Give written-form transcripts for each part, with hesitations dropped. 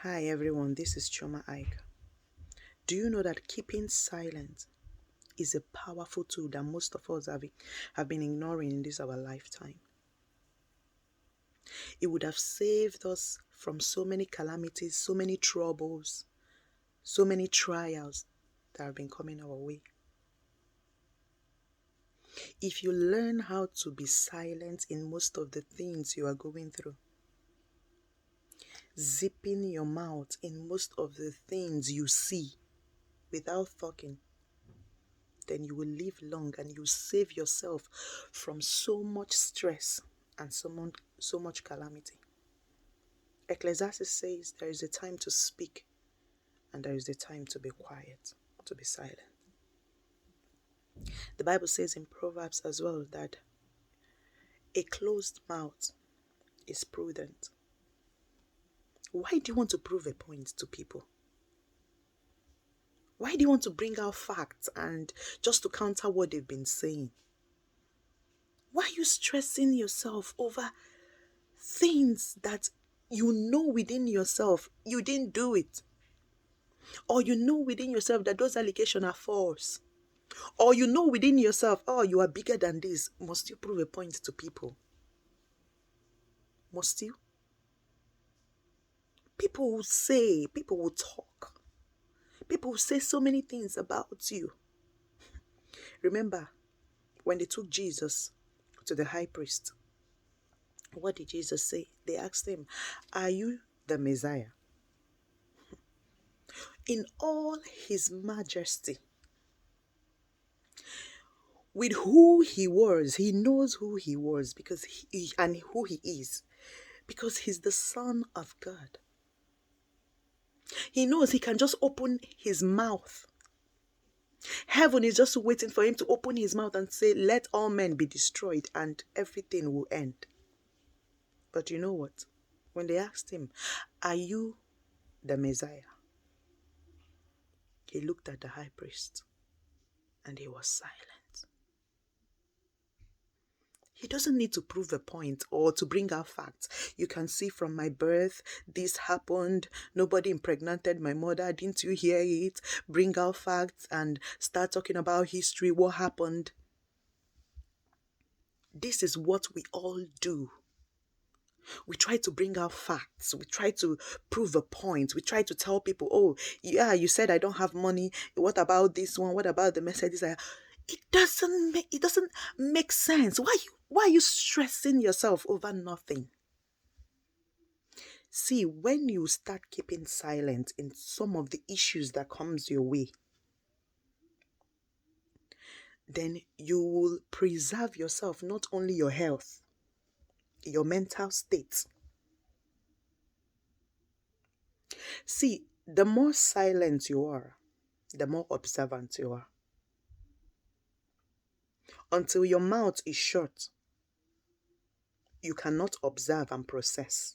Hi everyone, this is Choma Ike. Do you know that keeping silent is a powerful tool that most of us have been ignoring in this our lifetime? It would have saved us from so many calamities, so many troubles, so many trials that have been coming our way. If you learn how to be silent in most of the things you are going through, zipping your mouth in most of the things you see without talking, then you will live long and you save yourself from so much stress and so much calamity. Ecclesiastes says there is a time to speak and there is a time to be quiet, to be silent. The Bible says in Proverbs as well that a closed mouth is prudent. Why do you want to prove a point to people? Why do you want to bring out facts and just to counter what they've been saying? Why are you stressing yourself over things that you know within yourself you didn't do it? Or you know within yourself that those allegations are false? Or you know within yourself, oh, you are bigger than this. Must you prove a point to people? Must you? People will say, people will talk. People will say so many things about you. Remember, when they took Jesus to the high priest, what did Jesus say? They asked him, are you the Messiah? In all his majesty, with who he was, he knows who he was because and who he is, because he's the Son of God. He knows he can just open his mouth. Heaven is just waiting for him to open his mouth and say, let all men be destroyed and everything will end. But you know what? When they asked him, are you the Messiah? He looked at the high priest and he was silent. He doesn't need to prove a point or to bring out facts. You can see from my birth, this happened. Nobody impregnated my mother. Didn't you hear it? Bring out facts and start talking about history, what happened. This is what we all do. We try to bring out facts. We try to prove a point. We try to tell people, oh, yeah, you said I don't have money. What about this one? What about the Mercedes? It doesn't make sense. Why are you stressing yourself over nothing? See, when you start keeping silent in some of the issues that comes your way, then you will preserve yourself, not only your health, your mental state. See, the more silent you are, the more observant you are. Until your mouth is shut, you cannot observe and process.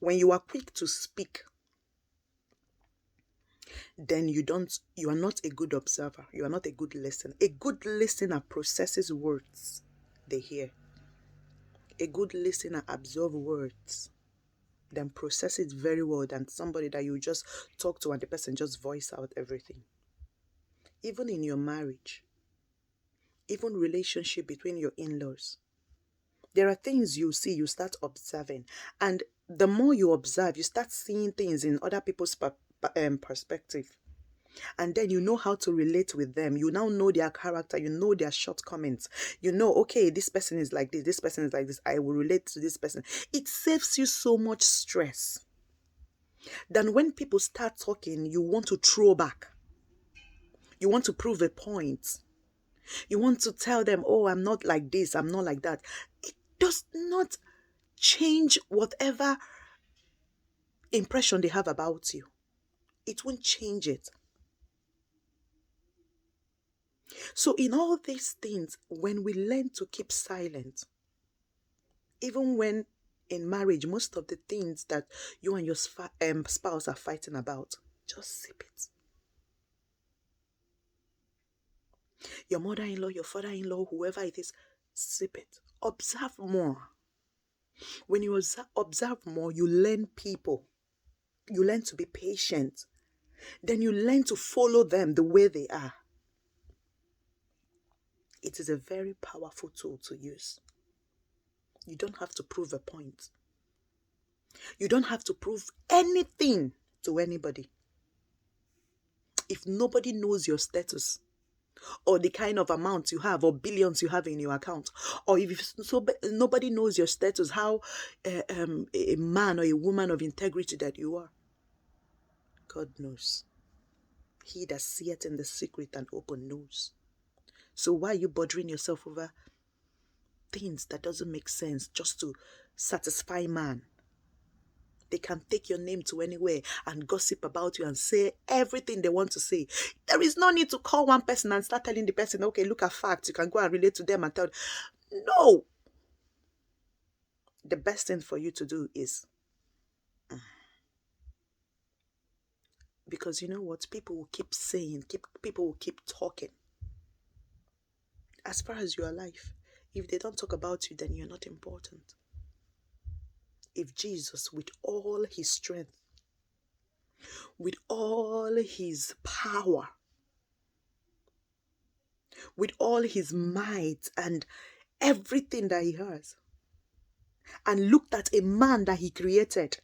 When you are quick to speak, then you are not a good observer. You are not a good listener. A good listener processes words they hear. A good listener absorbs words, then process it very well than somebody that you just talk to and the person just voice out everything. Even in your marriage, even relationship between your in-laws, there are things you see, you start observing. And the more you observe, you start seeing things in other people's perspective. And then you know how to relate with them. You now know their character. You know their shortcomings. You know, okay, this person is like this. This person is like this. I will relate to this person. It saves you so much stress. Then when people start talking, you want to throw back. You want to prove a point. You want to tell them, oh, I'm not like this. I'm not like that. It does not change whatever impression they have about you. It won't change it. So in all these things, when we learn to keep silent, even when in marriage, most of the things that you and your spouse are fighting about, just sip it. Your mother-in-law, your father-in-law, whoever it is, sip it. Observe more. When you observe more, you learn people. You learn to be patient. Then you learn to follow them the way they are. It is a very powerful tool to use. You don't have to prove a point. You don't have to prove anything to anybody. If nobody knows your status, or the kind of amount you have, or billions you have in your account, or if nobody knows your status, how a man or a woman of integrity that you are, God knows. He that seeth in the secret and open knows. So why are you bothering yourself over things that doesn't make sense just to satisfy man? They can take your name to anywhere and gossip about you and say everything they want to say. There is no need to call one person and start telling the person, okay, look at facts. You can go and relate to them and tell. No. The best thing for you to do is, because you know what? People will keep saying, people will keep talking. As far as you are alive, if they don't talk about you, then you're not important. If Jesus, with all his strength, with all his power, with all his might and everything that he has, and looked at a man that he created,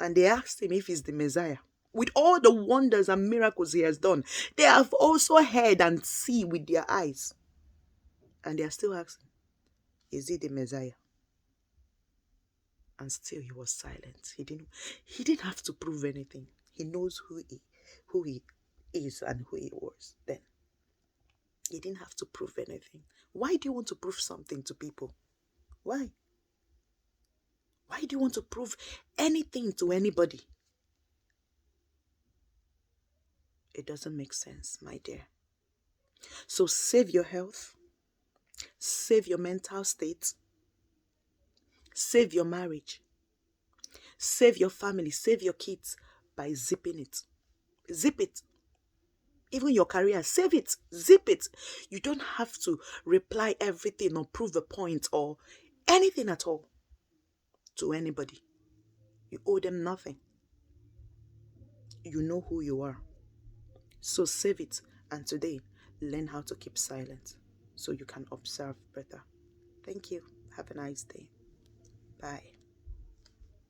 and they asked him if he's the Messiah, with all the wonders and miracles he has done, they have also heard and see with their eyes, and they are still asking, is he the Messiah? And still he was silent. He didn't have to prove anything. He knows who he is and who he was then. He didn't have to prove anything. Why do you want to prove something to people? Why? Why do you want to prove anything to anybody? It doesn't make sense, my dear. So save your health. Save your mental state. Save your marriage. Save your family. Save your kids by zipping it. Zip it. Even your career, save it. Zip it. You don't have to reply everything or prove a point or anything at all to anybody. You owe them nothing. You know who you are. So save it, and today, learn how to keep silent so you can observe better. Thank you. Have a nice day. Bye.